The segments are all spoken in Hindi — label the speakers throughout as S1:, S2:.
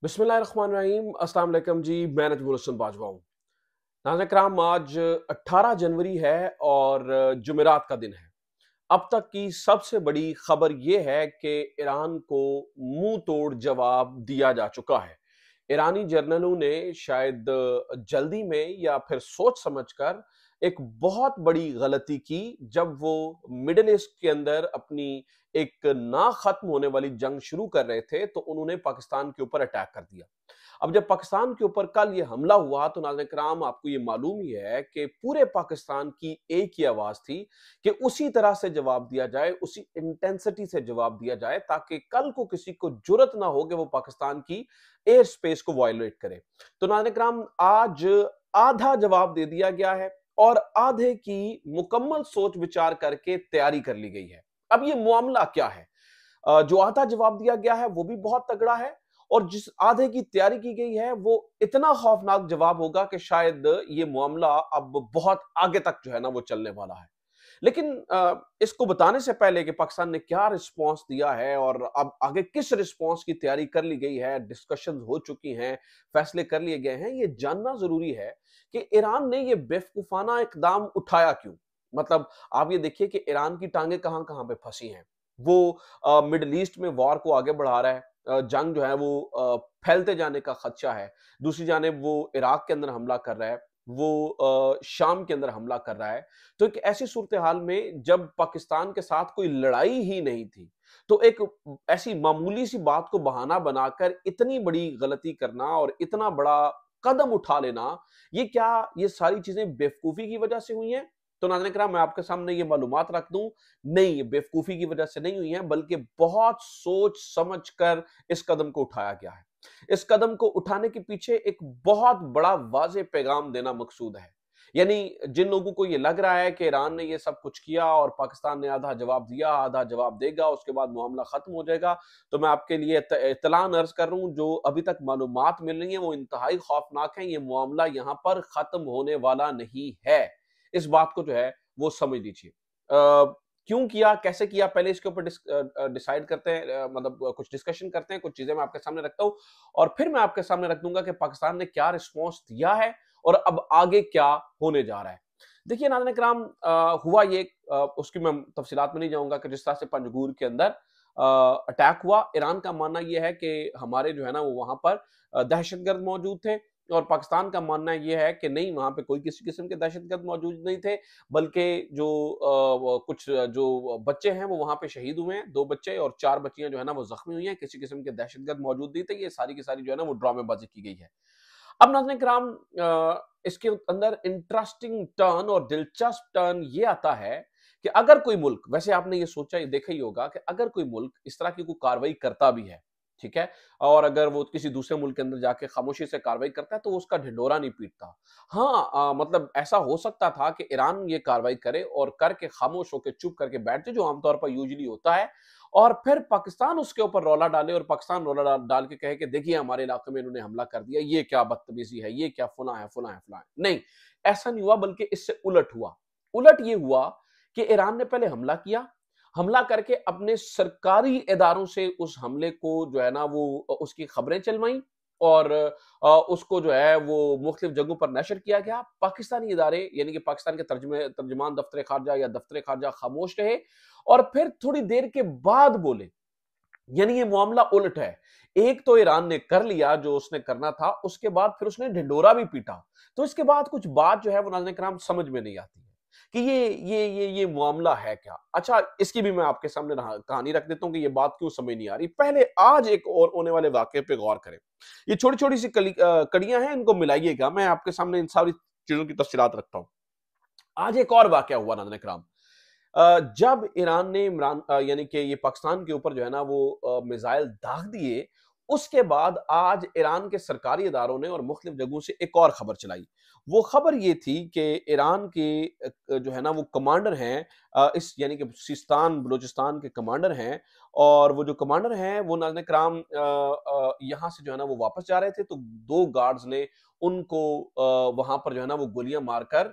S1: बिस्मिल्लाहिर्रहमानिर्रहीम। अस्सलाम वालेकुम जी। मैं नजमुल हसन बाजवा हूँ। नाज़रीन कराम, आज 18 जनवरी है और जुमेरात का दिन है। अब तक की सबसे बड़ी खबर यह है कि ईरान को मुंह तोड़ जवाब दिया जा चुका है। ईरानी जर्नलों ने शायद जल्दी में या फिर सोच समझकर एक बहुत बड़ी गलती की जब वो मिडिल ईस्ट के अंदर अपनी एक ना खत्म होने वाली जंग शुरू कर रहे थे, तो उन्होंने पाकिस्तान के ऊपर अटैक कर दिया। अब जब पाकिस्तान के ऊपर कल ये हमला हुआ तो नाज़रीन कराम, आपको ये मालूम ही है कि पूरे पाकिस्तान की एक ही आवाज थी कि उसी तरह से जवाब दिया जाए, उसी इंटेंसिटी से जवाब दिया जाए, ताकि कल को किसी को जुर्रत ना हो कि वो पाकिस्तान की एयर स्पेस को वायलेट करे। तो नाज़रीन कराम, आज आधा जवाब दे दिया गया है और आधे की मुकम्मल सोच विचार करके तैयारी कर ली गई है। अब ये मामला क्या है? जो आधा जवाब दिया गया है वो भी बहुत तगड़ा है, और जिस आधे की तैयारी की गई है वो इतना खौफनाक जवाब होगा कि शायद ये मामला अब बहुत आगे तक जो है ना वो चलने वाला है। लेकिन इसको बताने से पहले कि पाकिस्तान ने क्या रिस्पांस दिया है और अब आगे किस रिस्पांस की तैयारी कर ली गई है, डिस्कशंस हो चुकी हैं, फैसले कर लिए गए हैं, ये जानना जरूरी है कि ईरान ने ये बेवकूफाना इकदाम उठाया क्यों। मतलब आप ये देखिए कि ईरान की टांगे कहां कहां पे फंसी हैं। वो मिडल ईस्ट में वॉर को आगे बढ़ा रहा है। जंग जो है वो फैलते जाने का खदशा है। दूसरी जानिब वो इराक के अंदर हमला कर रहा है, वो शाम के अंदर हमला कर रहा है। तो एक ऐसी सूरत हाल में जब पाकिस्तान के साथ कोई लड़ाई ही नहीं थी, तो एक ऐसी मामूली सी बात को बहाना बनाकर इतनी बड़ी गलती करना और इतना बड़ा कदम उठा लेना, ये क्या ये सारी चीजें बेवकूफी की वजह से हुई हैं? तो नाज़रीन किराम, मैं आपके सामने ये मालूमात रख दूं, नहीं, ये बेवकूफी की वजह से नहीं हुई है, बल्कि बहुत सोच समझ कर इस कदम को उठाया गया है। इस कदम को उठाने के पीछे एक बहुत बड़ा वाज़ेह पैगाम देना मकसूद है। यानी जिन लोगों को ये लग रहा है कि ईरान ने ये सब कुछ किया और पाकिस्तान ने आधा जवाब दिया, आधा जवाब देगा, उसके बाद मामला खत्म हो जाएगा, तो मैं आपके लिए इत्तलान अर्ज कर रहा हूं, जो अभी तक मालूमात मिल रही है वो इंतहाई खौफनाक है। ये मामला यहां पर खत्म होने वाला नहीं है। इस बात को जो है वो समझ लीजिए। क्यों किया, कैसे किया, पहले इसके ऊपर डिसाइड करते हैं, मतलब कुछ डिस्कशन करते हैं, कुछ चीजें मैं आपके सामने रखता हूं और फिर मैं आपके सामने रख दूंगा कि पाकिस्तान ने क्या रिस्पॉन्स दिया है और अब आगे क्या होने जा रहा है। देखिए नाज़रीन किराम, हुआ ये, उसकी मैं तफसीलात में नहीं जाऊंगा कि जिस तरह से पंजगूर के अंदर अटैक हुआ, ईरान का मानना यह है कि हमारे जो है ना वो वहां पर दहशतगर्द मौजूद थे, और पाकिस्तान का मानना यह है कि नहीं, वहां पे कोई किसी किस्म के दहशतगर्द मौजूद नहीं थे, बल्कि जो कुछ जो बच्चे हैं वो वहां पे शहीद हुए हैं, 2 बच्चे और 4 बच्चियां जो है ना वो जख्मी हुई हैं, किसी किस्म के दहशतगर्द मौजूद नहीं थे। ये सारी की सारी जो है ना वो ड्रामेबाजी की गई है। अब नाज़रीन किराम, इसके अंदर इंटरेस्टिंग टर्न और दिलचस्प टर्न ये आता है कि अगर कोई मुल्क, वैसे आपने ये सोचा, ये देखा ही होगा कि अगर कोई मुल्क इस तरह की कोई कार्रवाई करता भी है, ठीक है, और अगर वो किसी दूसरे मुल्क के अंदर जाके खामोशी से कार्रवाई करता है तो वो उसका ढिंढोरा नहीं पीटता। हाँ, मतलब ऐसा हो सकता था कि ईरान ये कार्रवाई करे और करके खामोश होकर चुप करके बैठ जाए, जो आमतौर पर यूजुअली होता है, और फिर पाकिस्तान उसके ऊपर रौला डाले और पाकिस्तान रौला डाल के कहे कि देखिए हमारे इलाके में इन्होंने हमला कर दिया, ये क्या बदतमीजी है, ये क्या फुला है, फुला है, फुला है। नहीं, ऐसा नहीं हुआ, बल्कि इससे उलट हुआ। उलट ये हुआ कि ईरान ने पहले हमला किया, हमला करके अपने सरकारी इदारों से उस हमले को जो है ना वो उसकी खबरें चलवाई, और उसको जो है वो मुख्तलिफ जगहों पर नशर किया गया। पाकिस्तानी इदारे, यानी कि पाकिस्तान के तर्जमान दफ्तर खारजा या दफ्तर खारजा खामोश रहे और फिर थोड़ी देर के बाद बोले। यानी ये मामला उलट है। एक तो ईरान ने कर लिया जो उसने करना था, उसके बाद फिर उसने ढिंढोरा भी पीटा। तो इसके बाद कुछ बात जो है वो नाज़रीन किराम समझ में नहीं आती है कि ये मामला है क्या। अच्छा, इसकी भी मैं आपके सामने कहानी रख देता हूं कि ये बात क्यों समझ नहीं आ रही। पहले आज एक और होने वाले वाकये पे गौर करें। ये छोटी छोटी सी कड़ियां हैं, इनको मिलाइएगा, मैं आपके सामने इन सारी चीजों की तफसीलात रखता हूं। आज एक और वाकया हुआ नाज़रीन किराम। जब ईरान ने इमरान यानी कि ये पाकिस्तान के ऊपर जो है ना वो मिसाइल दाग दिए, उसके बाद आज ईरान के सरकारी इदारों ने और मुख्तलिफ जगहों से एक और खबर चलाई। वो खबर ये थी कि ईरान के जो है ना वो कमांडर हैं, इस यानी कि सिस्तान बलूचिस्तान के कमांडर हैं, और वो जो कमांडर हैं वो नाज़रीन किराम यहाँ से जो है ना वो वापस जा रहे थे, तो 2 गार्ड्स ने उनको वहां पर जो है ना वो गोलियां मारकर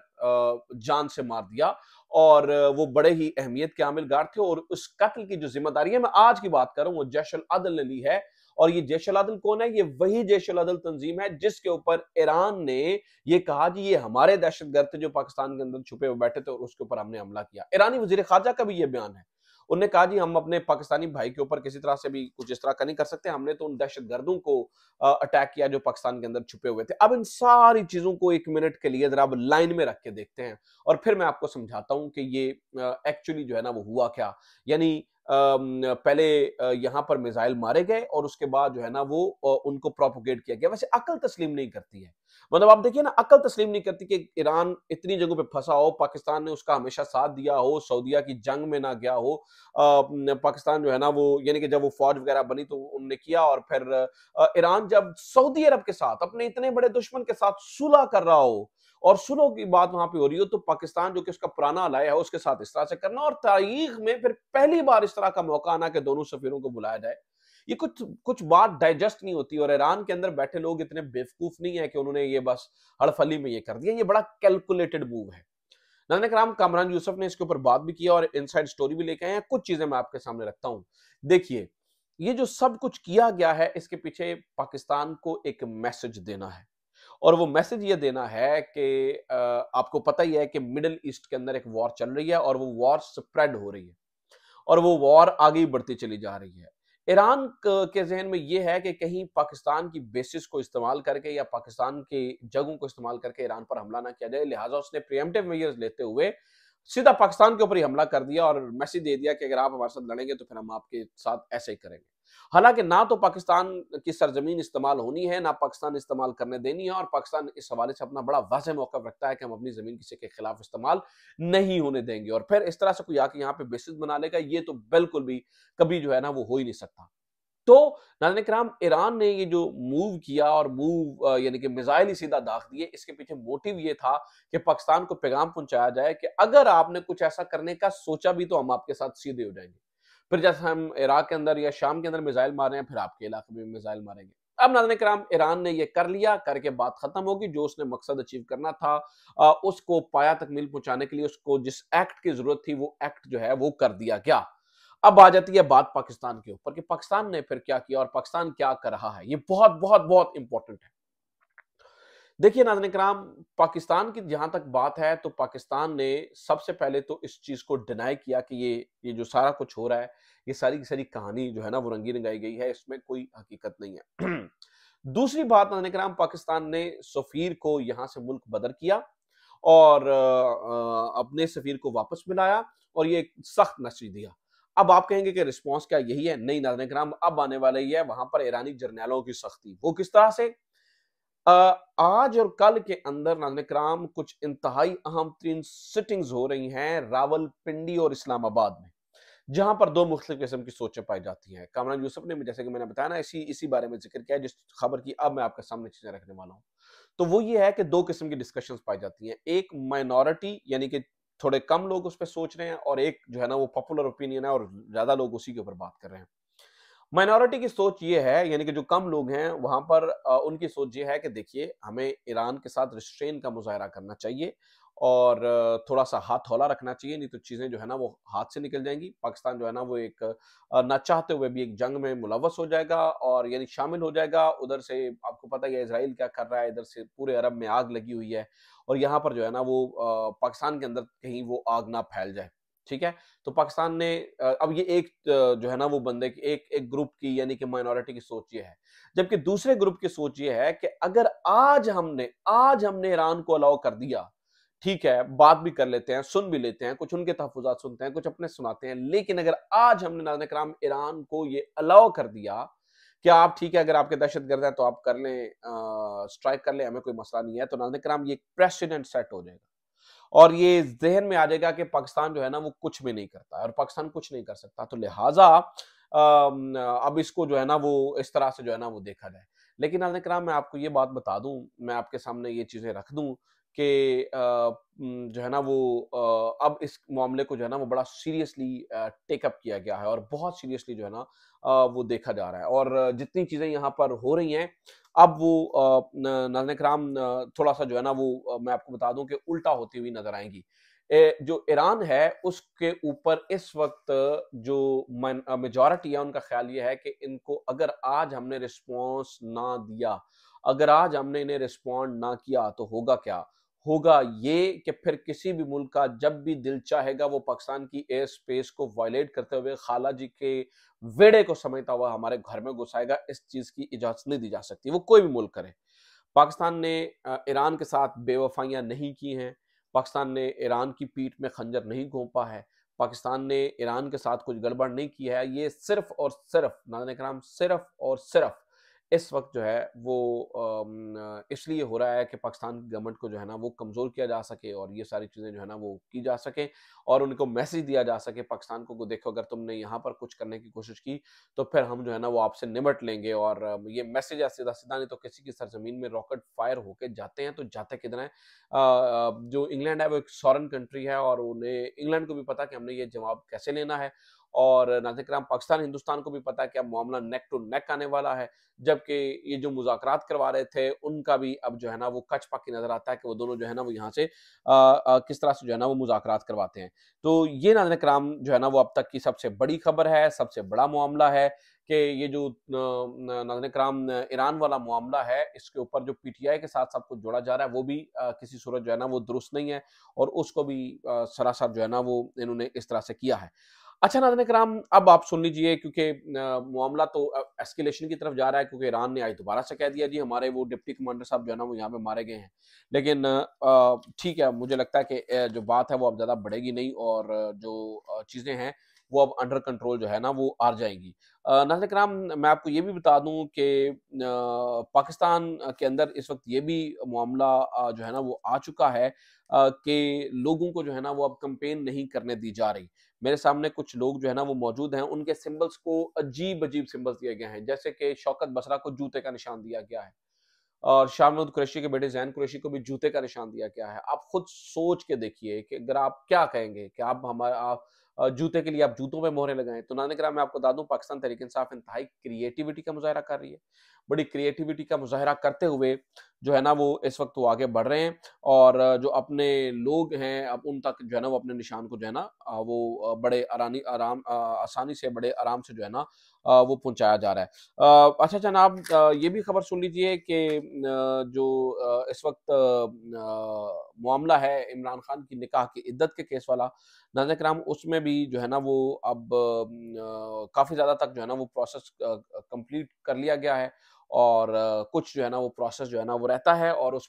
S1: जान से मार दिया, और वो बड़े ही अहमियत के आमिल गार्ड थे, और उस कत्ल की जो जिम्मेदारी है, मैं आज की बात कर रहा हूं, वो जैश अल अदल ने ली है, और ये जैश अल अदल कौन है? ये वही जैश अल अदल तंजीम है जिसके ऊपर ईरान ने ये कहा जी ये हमारे दहशतगर्द थे जो पाकिस्तान के अंदर छुपे हुए बैठे थे और उसके ऊपर हमने हमला किया। ईरानी वजीर खारजा का भी ये बयान है। उन्होंने कहा जी हम अपने पाकिस्तानी भाई के ऊपर किसी तरह से भी कुछ इस तरह का नहीं कर सकते, हमने तो उन दहशतगर्दों को अटैक किया जो पाकिस्तान के अंदर छुपे हुए थे। अब इन सारी चीजों को 1 मिनट के लिए जरा अब लाइन में रख के देखते हैं और फिर मैं आपको समझाता हूं कि ये एक्चुअली जो है ना वो हुआ क्या। यानी पहले यहां पर मिसाइल मारे गए और उसके बाद जो है ना वो उनको प्रोपोगेट किया गया। वैसे अकल तस्लीम नहीं करती है, मतलब आप देखिए ना, अकल तस्लीम नहीं करती कि ईरान इतनी जगहों पे फंसा हो, पाकिस्तान ने उसका हमेशा साथ दिया हो, सऊदीया की जंग में ना गया हो। पाकिस्तान जो है ना वो यानी कि जब वो फौज वगैरह बनी तो उन्होंने किया और फिर ईरान जब सऊदी अरब के साथ अपने इतने बड़े दुश्मन के साथ सुलह कर रहा हो और सुलह की बात वहां पे हो रही हो, तो पाकिस्तान जो कि उसका पुराना अलाय है उसके साथ इस तरह से करना और तारीख में फिर पहली बार इस तरह का मौका आना कि दोनों सफीरों को बुलाया जाए, ये कुछ कुछ बात डाइजेस्ट नहीं होती। और ईरान के अंदर बैठे लोग इतने बेवकूफ नहीं है कि उन्होंने ये बस हड़फली में ये कर दिया, ये बड़ा कैलकुलेटेड मूव है। नाज़रीन कराम, कामरान यूसुफ ने इसके ऊपर बात भी किया और इनसाइड स्टोरी भी लेके आए हैं। कुछ चीजें मैं आपके सामने रखता हूं। देखिए, ये जो सब कुछ किया गया है इसके पीछे पाकिस्तान को एक मैसेज देना है और वो मैसेज ये देना है कि आपको पता ही है कि मिडिल ईस्ट के अंदर एक वॉर चल रही है और वो वॉर स्प्रेड हो रही है और वो वॉर आगे ही बढ़ती चली जा रही है। ईरान के ज़हन में ये है कि कहीं पाकिस्तान की बेसिस को इस्तेमाल करके या पाकिस्तान की जगहों को इस्तेमाल करके ईरान पर हमला ना किया जाए, लिहाजा उसने प्रिएम्प्टिव मेजर्स लेते हुए सीधा पाकिस्तान के ऊपर ही हमला कर दिया और मैसेज दे दिया कि अगर आप हमारे साथ लड़ेंगे तो फिर हम आपके साथ ऐसे ही करेंगे। हालांकि ना तो पाकिस्तान की सरजमीन इस्तेमाल होनी है, ना पाकिस्तान इस्तेमाल करने देनी है और पाकिस्तान इस हवाले से अपना बड़ा वाज़ेह मौक़िफ़ रखता है कि हम अपनी ज़मीन किसी के खिलाफ इस्तेमाल नहीं होने देंगे और फिर इस तरह से कोई आके यहाँ पे बेसिस बना लेगा, ये तो बिल्कुल भी कभी जो है ना वो हो ही नहीं सकता। तो नाज़रीन किराम, ईरान ने ये जो मूव किया और मूव यानी कि मिसाइल ही सीधा दाग दिए, इसके पीछे मोटिव ये था कि पाकिस्तान को पैगाम पहुंचाया जाए कि अगर आपने कुछ ऐसा करने का सोचा भी तो हम आपके साथ सीधे हो जाएंगे। फिर जैसे हम इराक के अंदर या शाम के अंदर मिसाइल मार रहे हैं, फिर आपके इलाके में मिसाइल मारेंगे। अब नाज़रीन किराम, ईरान ने ये कर लिया, करके बात खत्म होगी। जो उसने मकसद अचीव करना था उसको पाया तकमील पहुंचाने के लिए उसको जिस एक्ट की जरूरत थी वो एक्ट जो है वो कर दिया गया। अब आ जाती है बात पाकिस्तान के ऊपर कि पाकिस्तान ने फिर क्या किया और पाकिस्तान क्या कर रहा है। ये बहुत बहुत बहुत इंपॉर्टेंट है। देखिए नाज़रीन किराम, पाकिस्तान की जहां तक बात है तो पाकिस्तान ने सबसे पहले तो इस चीज को डिनाई किया कि ये जो सारा कुछ हो रहा है, ये सारी की सारी कहानी जो है ना वो रंगी रंगाई गई है, इसमें कोई हकीकत नहीं है। दूसरी बात, नाज़रीन किराम, पाकिस्तान ने सफीर को यहां से मुल्क बदर किया और अपने सफीर को वापस मिलाया और ये एक सख्त मैसेज दिया। अब आप कहेंगे कि रिस्पॉन्स क्या यही है? नहीं नाज़रीन किराम, अब आने वाला ही है वहां पर ईरानी जर्नैलों की सख्ती। वो किस तरह से? अ, आज और कल के अंदर नाज़रीन किराम कुछ इंतहाई अहम तरीन सिटिंग्स हो रही हैं रावलपिंडी और इस्लामाबाद में, जहां पर दो मुख्तलिफ किस्म की सोचें पाई जाती हैं। कामरान यूसुफ ने, जैसे कि मैंने बताया ना, इसी इसी बारे में जिक्र किया है जिस खबर की अब मैं आपके सामने चीजें रखने वाला हूं। तो वो ये है कि दो किस्म की डिस्कशंस पाई जाती हैं। एक माइनॉरिटी यानी कि थोड़े कम लोग उस पर सोच रहे हैं और एक जो है ना वो पॉपुलर ओपिनियन है और ज्यादा लोग उसी के ऊपर बात कर रहे हैं। माइनॉरिटी की सोच ये है, यानी कि जो कम लोग हैं वहां पर उनकी सोच ये है कि देखिए हमें ईरान के साथ रिस्ट्रेन का मुजाहरा करना चाहिए और थोड़ा सा हाथ हौला रखना चाहिए, नहीं तो चीजें जो है ना वो हाथ से निकल जाएंगी। पाकिस्तान जो है ना वो एक ना चाहते हुए भी एक जंग में मुलव्वस हो जाएगा और यानी शामिल हो जाएगा। उधर से आपको पता ही है इसराइल क्या कर रहा है, इधर से पूरे अरब में आग लगी हुई है और यहाँ पर जो है ना वो पाकिस्तान के अंदर कहीं वो आग ना फैल जाए। ठीक है, तो पाकिस्तान ने अब ये एक जो है ना वो बंदे की एक एक ग्रुप की यानी कि माइनॉरिटी की सोच ये है, जबकि दूसरे ग्रुप की सोच ये है कि अगर आज हमने ईरान को अलाउ कर दिया, ठीक है, बात भी कर लेते हैं, सुन भी लेते हैं, कुछ उनके तहफ़्फ़ुज़ात सुनते हैं, कुछ अपने सुनाते हैं, लेकिन अगर आज हमने नाज़रीन किराम ईरान को ये अलाउ कर दिया कि आप ठीक है, अगर आपके दहशतगर्द हैं तो आप कर लें, स्ट्राइक कर लें, हमें कोई मसला नहीं है, तो नाज़रीन किराम ये प्रेसिडेंट सेट हो जाएगा और ये ज़हन में आ जाएगा कि पाकिस्तान जो है ना वो कुछ भी नहीं करता है और पाकिस्तान कुछ नहीं कर सकता। तो लिहाज़ा अब इसको जो है ना वो इस तरह से जो है ना वो देखा जाए। लेकिन नाज़रीन किराम, मैं आपको ये बात बता दूँ, मैं आपके सामने ये चीज़ें रख दूँ कि जो है ना वो अब इस मामले को जो है ना वो बड़ा सीरियसली टेक अप किया गया है और बहुत सीरियसली जो है ना वो देखा जा रहा है और जितनी चीज़ें यहाँ पर हो रही हैं, अब वो नाज़रीन किराम थोड़ा-सा जो है ना वो मैं आपको बता दूँ कि उल्टा होती हुई नज़र आएँगी। जो ईरान है उसके ऊपर इस वक़्त जो मेजॉरिटी है उनका ख़्याल ये है कि इनको अगर आज हमने रिस्पॉन्स ना दिया, अगर आज हमने इन्हें रिस्पॉन्ड ना किया तो होगा क्या? होगा ये कि फिर किसी भी मुल्क का जब भी दिल चाहेगा वो पाकिस्तान की एयर स्पेस को वायलेट करते हुए खाला जी के वेड़े को समेटा हुआ हमारे घर में घुस आएगा, इस चीज़ की इजाज़त नहीं दी जा सकती, वो कोई भी मुल्क करे। पाकिस्तान ने ईरान के साथ बेवफ़ाइयाँ नहीं की हैं, पाकिस्तान ने ईरान की पीठ में खंजर नहीं घोंपा है, पाकिस्तान ने ईरान के साथ कुछ गड़बड़ नहीं की है, ये सिर्फ़ और सिर्फ़ नाज़रीन इकराम सिर्फ़ और सिर्फ़ इस वक़्त जो है वो इसलिए हो रहा है कि पाकिस्तान की गवर्नमेंट को जो है ना वो कमज़ोर किया जा सके और ये सारी चीज़ें जो है ना वो की जा सकें और उनको मैसेज दिया जा सके पाकिस्तान को देखो अगर तुमने यहाँ पर कुछ करने की कोशिश की तो फिर हम जो है ना वो आपसे निपट लेंगे और ये मैसेज है सीधा-सीधा नहीं तो किसी की सरज़मीन में रॉकेट फायर होके जाते हैं तो जाते किधर हैं? जो इंग्लैंड है वो एक सॉवरेन कंट्री है और उन्हें इंग्लैंड को भी पता है कि हमने ये जवाब कैसे लेना है और नाज़रीन किराम पाकिस्तान हिंदुस्तान को भी पता है कि अब मामला नेक टू नेक आने वाला है। जबकि ये जो मुज़ाकरात करवा रहे थे, उनका भी अब जो है ना वो कच-पक्की नज़र आता है कि वो दोनों जो है ना वो यहाँ से किस तरह से जो है ना वो मुज़ाकरात करवाते हैं। तो ये नाज़रीन किराम जो है ना वो अब तक की सबसे बड़ी खबर है, सबसे बड़ा मामला है कि ये जो नाज़रीन किराम ईरान वाला मामला है, इसके ऊपर जो पीटीआई के साथ सब कुछ जोड़ा जा रहा है, वो भी किसी सूरत जो है ना वो दुरुस्त नहीं है और उसको भी सरासर जो है ना वो इन्होंने इस तरह से किया है। अच्छा नाज़रीन किराम अब आप सुन लीजिए क्योंकि मामला तो एस्केलेशन की तरफ जा रहा है क्योंकि ईरान ने आज दोबारा से कह दिया जी हमारे वो डिप्टी कमांडर साहब जो है ना वो यहाँ पे मारे गए हैं। लेकिन ठीक है मुझे लगता है कि जो बात है वो अब ज़्यादा बढ़ेगी नहीं और जो चीज़ें हैं वो अब अंडर कंट्रोल जो है ना वो आ जाएँगी। नाज़रीन किराम मैं आपको ये भी बता दूँ कि पाकिस्तान के अंदर इस वक़्त ये भी मामला जो है ना वो आ चुका है कि लोगों को जो है ना वो अब कैंपेन नहीं करने दी जा रही। मेरे सामने कुछ लोग जो है ना वो मौजूद हैं, उनके सिंबल्स को अजीब-अजीब सिंबल्स दिए गए हैं, जैसे कि शौकत बसरा को जूते का निशान दिया गया है और शाह महमूद कुरैशी के बेटे ज़ैन कुरैशी को भी जूते का निशान दिया गया है। आप खुद सोच के देखिए कि अगर आप क्या कहेंगे कि आप जूते के लिए आप जूतों पे मोहरें लगाएँ। तो नाज़रीन किराम मैं आपको बता दूँ पाकिस्तान तहरीक-ए-इंसाफ इंतहाई क्रिएटिविटी का मुज़ाहिरा कर रही है। बड़ी क्रिएटिविटी का मुज़ाहिरा करते हुए जो है ना वो इस वक़्त वो आगे बढ़ रहे हैं और जो अपने लोग हैं अब उन तक जो है ना वो अपने निशान को जो है ना वो बड़े आसानी से बड़े आराम से जो है ना वो पहुँचाया जा रहा है। अच्छा जनाब ये भी खबर सुन लीजिए कि जो इस वक़्त मामला है इमरान खान की निकाह की इद्दत के केस वाला, नाज़रीन किराम उसमें भी जो है ना वो अब काफ़ी ज़्यादा तक जो है ना वो प्रोसेस कंप्लीट कर लिया गया है और कुछ जो है ना वो प्रोसेस जो है ना वो रहता है और उस